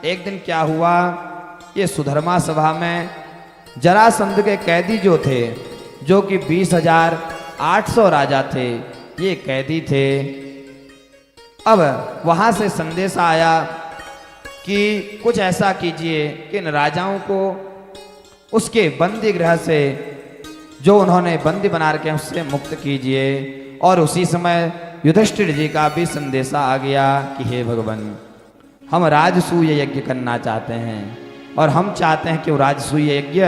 एक दिन क्या हुआ, ये सुधर्मा सभा में जरासंध के कैदी जो थे, जो कि 20,800 राजा थे, ये कैदी थे। अब वहां से संदेश आया कि कुछ ऐसा कीजिए कि इन राजाओं को उसके बंदी गृह से, जो उन्होंने बंदी बना रखे हैं, उससे मुक्त कीजिए। और उसी समय युधिष्ठिर जी का भी संदेशा आ गया कि हे भगवान, हम राजसूय यज्ञ करना चाहते हैं और हम चाहते हैं कि वो राजसूय यज्ञ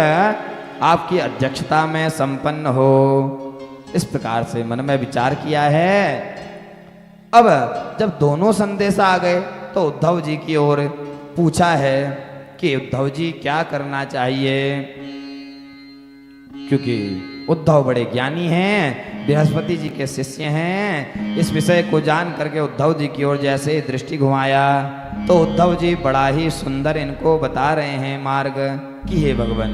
आपकी अध्यक्षता में संपन्न हो। इस प्रकार से मन में विचार किया है। अब जब दोनों संदेशा आ गए तो उद्धव जी की ओर पूछा है कि उद्धव जी क्या करना चाहिए, क्योंकि उद्धव बड़े ज्ञानी हैं, बृहस्पति जी के शिष्य हैं। इस विषय को जान करके उद्धव जी की ओर जैसे दृष्टि घुमाया तो उद्धव जी बड़ा ही सुंदर इनको बता रहे हैं मार्ग कि हे भगवान,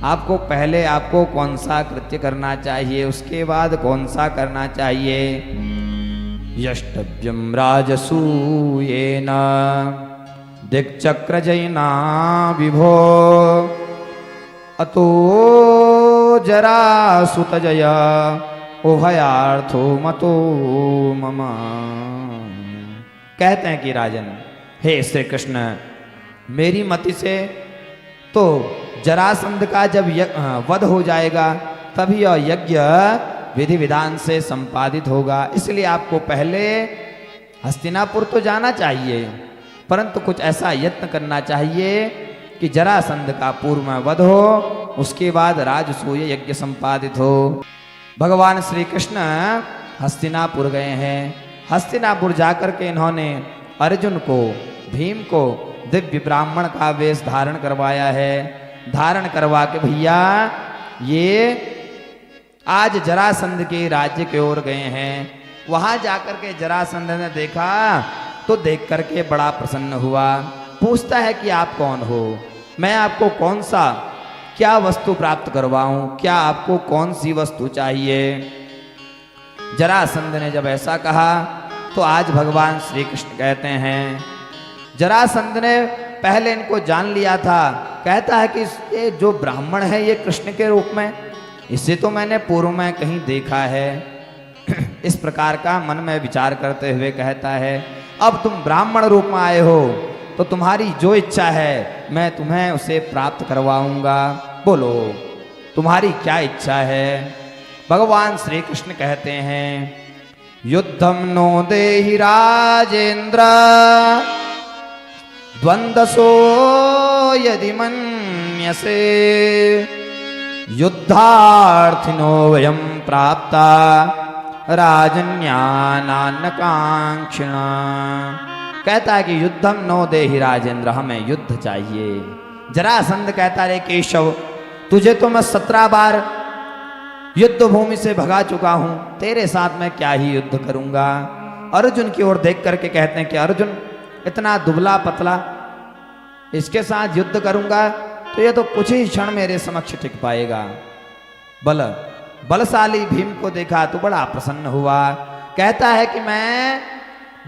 आपको पहले आपको कौन सा कृत्य करना चाहिए, उसके बाद कौन सा करना चाहिए। यष्टव्यम राजसूयेन दिक्चक्रजयिना विभो अतो जरासुतजय उभयार्थो मतो मम। कहते हैं कि राजन, हे श्री कृष्ण, मेरी मति से तो जरासंध का जब वध हो जाएगा तभी यह यज्ञ विधि विधान से संपादित होगा। इसलिए आपको पहले हस्तिनापुर तो जाना चाहिए, परंतु कुछ ऐसा यत्न करना चाहिए कि जरासंध का पूर्व में वध हो, उसके बाद राजसूय यज्ञ संपादित हो। भगवान श्री कृष्ण हस्तिनापुर गए हैं। हस्तिनापुर जाकर के इन्होंने अर्जुन को, भीम को दिव्य ब्राह्मण का वेश धारण करवाया है। धारण करवा के भैया ये आज जरासंध के राज्य की ओर गए हैं। वहां जाकर के जरासंध ने देखा तो देख करके बड़ा प्रसन्न हुआ। पूछता है कि आप कौन हो, मैं आपको कौन सा क्या वस्तु प्राप्त करवाऊं, क्या आपको कौन सी वस्तु चाहिए। जरासंध ने जब ऐसा कहा तो आज भगवान श्री कृष्ण कहते हैं, जरासंध ने पहले इनको जान लिया था। कहता है कि ये जो ब्राह्मण है ये कृष्ण के रूप में, इसे तो मैंने पूर्व में कहीं देखा है। इस प्रकार का मन में विचार करते हुए कहता है, अब तुम ब्राह्मण रूप में आए हो तो तुम्हारी जो इच्छा है मैं तुम्हें उसे प्राप्त करवाऊंगा। बोलो तुम्हारी क्या इच्छा है। भगवान श्री कृष्ण कहते हैं, युद्धम नो देहि राजेंद्र द्वंद्वसो यदि मन्यसे युद्धार्थिनो वयं प्राप्ता राजन्यानान्नकांक्षिणा। कहता है कि युद्धम नो देहि राजेंद्र, हमें युद्ध चाहिए। जरासंध कहता रे केशव, तुझे तो मैं 17 बार युद्ध भूमि से भगा चुका हूं, तेरे साथ मैं क्या ही युद्ध करूंगा। अर्जुन की ओर देख करके कहते हैं कि अर्जुन इतना दुबला पतला, इसके साथ युद्ध करूंगा तो ये तो कुछ ही क्षण मेरे समक्ष टिक पाएगा। बलशाली भीम को देखा तो बड़ा प्रसन्न हुआ। कहता है कि मैं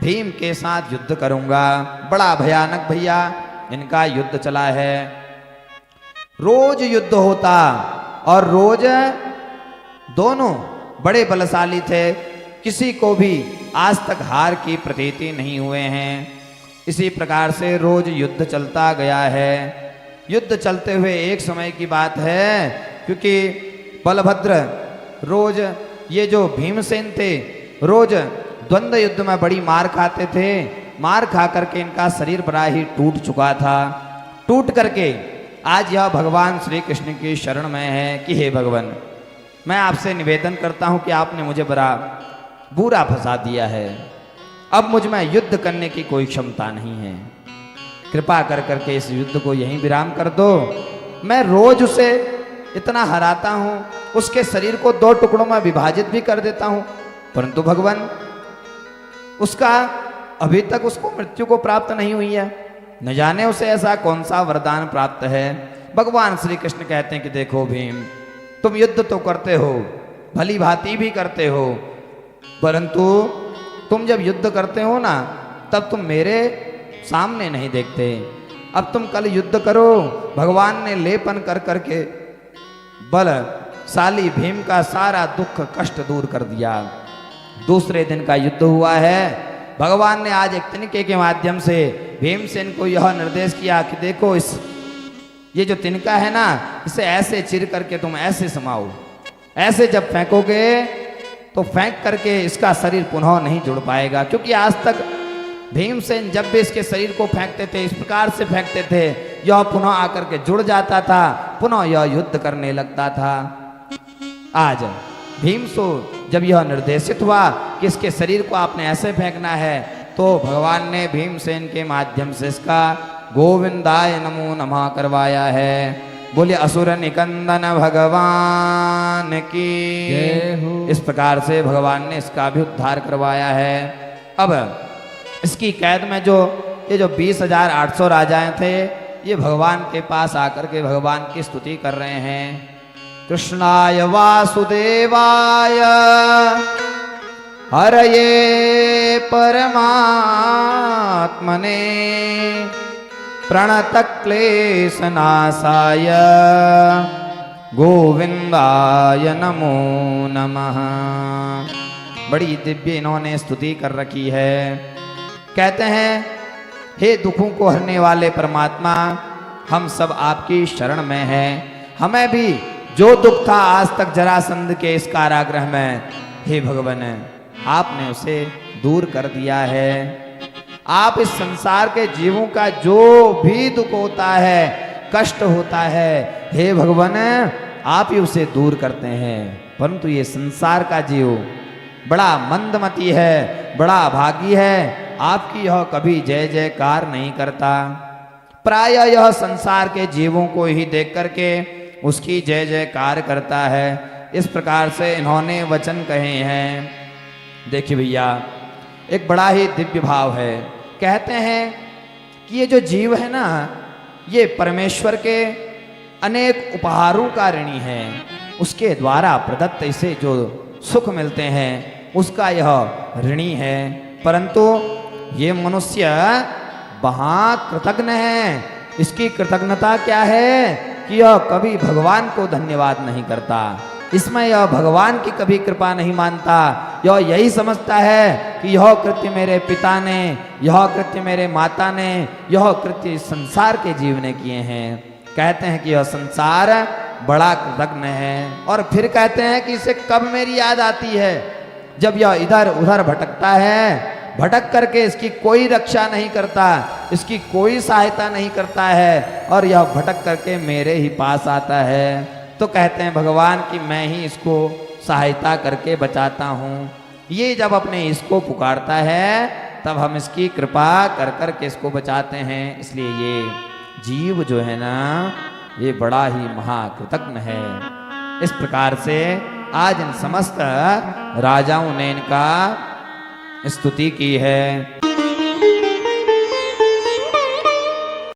भीम के साथ युद्ध करूंगा। बड़ा भयानक भैया इनका युद्ध चला है। रोज युद्ध होता और रोज दोनों बड़े बलशाली थे, किसी को भी आज तक हार की प्रतीति नहीं हुए हैं। इसी प्रकार से रोज युद्ध चलता गया है। युद्ध चलते हुए एक समय की बात है, क्योंकि बलभद्र रोज, ये जो भीमसेन थे, रोज द्वंद्व युद्ध में बड़ी मार खाते थे। मार खा करके इनका शरीर बड़ा ही टूट चुका था। टूट करके आज यह भगवान श्री कृष्ण की शरण में है कि हे भगवान, मैं आपसे निवेदन करता हूं कि आपने मुझे बड़ा बुरा फंसा दिया है। अब मुझ में युद्ध करने की कोई क्षमता नहीं है। कृपा कर करके इस युद्ध को यहीं विराम कर दो। मैं रोज उसे इतना हराता हूं, उसके शरीर को 2 टुकड़ों में विभाजित भी कर देता हूं, परंतु भगवान उसका अभी तक उसको मृत्यु को प्राप्त नहीं हुई है। न जाने उसे ऐसा कौन सा वरदान प्राप्त है। भगवान श्री कृष्ण कहते हैं कि देखो भीम, तुम युद्ध तो करते हो, भली भांति भी करते हो, परंतु तुम जब युद्ध करते हो ना, तब तुम मेरे सामने नहीं देखते। अब तुम कल युद्ध करो। भगवान ने लेपन कर करके बलशाली भीम का सारा दुख कष्ट दूर कर दिया। दूसरे दिन का युद्ध हुआ है। भगवान ने आज एक तिनके के माध्यम से भीमसेन को यह निर्देश किया कि देखो ये जो तिनका है ना, इसे ऐसे चिर करके तुम ऐसे समाओ, ऐसे जब फेंकोगे तो फेंक करके इसका शरीर पुनः नहीं जुड़ पाएगा। क्योंकि आज तक भीमसेन जब भी इसके शरीर को फेंकते थे, इस प्रकार से फेंकते थे, यह पुनः आकर के जुड़ जाता था, पुनः यह युद्ध करने लगता था। आज भीमसो जब यह निर्देशित हुआ कि इसके शरीर को आपने ऐसे फेंकना है, तो भगवान ने भीमसेन के माध्यम से इसका गोविंदाय नमो नमः करवाया है। बोले असुर निकंदन भगवान की जय हो। इस प्रकार से भगवान ने इसका भी उद्धार करवाया है। अब इसकी कैद में ये जो 20,800 राजाएं थे, ये भगवान के पास आकर के भगवान की स्तुति कर रहे हैं। कृष्णाय वासुदेवाय हरये परमात्मने प्रणतक्लेशनाशाय गोविंदाय नमो नमः। बड़ी दिव्य इन्होंने स्तुति कर रखी है। कहते हैं, हे दुखों को हरने वाले परमात्मा, हम सब आपकी शरण में हैं। हमें भी जो दुख था आज तक जरासंध के इस कारागृह में, हे भगवान आपने उसे दूर कर दिया है। आप इस संसार के जीवों का जो भी दुख होता है, कष्ट होता है, हे भगवान आप ही उसे दूर करते हैं। परंतु ये संसार का जीव बड़ा मंदमती है, बड़ा भागी है, आपकी यह कभी जय जयकार नहीं करता। प्राय यह संसार के जीवों को ही देख करके उसकी जय जयकार करता है। इस प्रकार से इन्होंने वचन कहे हैं। देखिए भैया, एक बड़ा ही दिव्य भाव है। कहते हैं कि ये जो जीव है ना, ये परमेश्वर के अनेक उपहारों का ऋणी है। उसके द्वारा प्रदत्त इसे जो सुख मिलते हैं, उसका यह ऋणी है। परंतु ये मनुष्य महाकृतज्ञ है। इसकी कृतज्ञता क्या है कि यह कभी भगवान को धन्यवाद नहीं करता। इसमें यह भगवान की कभी कृपा नहीं मानता। यह यही समझता है कि यह कृत्य मेरे पिता ने, यह कृत्य मेरे माता ने, यह कृत्य संसार के जीव ने किए हैं। कहते हैं कि यह संसार बड़ा कृतज्ञ है। और फिर कहते हैं कि इसे कब मेरी याद आती है, जब यह इधर उधर भटकता है, भटक करके इसकी कोई रक्षा नहीं करता, इसकी कोई सहायता नहीं करता है, और यह भटक करके मेरे ही पास आता है। तो कहते हैं भगवान कि मैं ही इसको सहायता करके बचाता हूँ। ये जब अपने इसको पुकारता है, तब हम इसकी कृपा कर कर के इसको बचाते हैं। इसलिए ये जीव जो है ना, ये बड़ा ही महाकृतज्ञ है। इस प्रकार से आज इन समस्त राजाओं ने इनका स्तुति की है।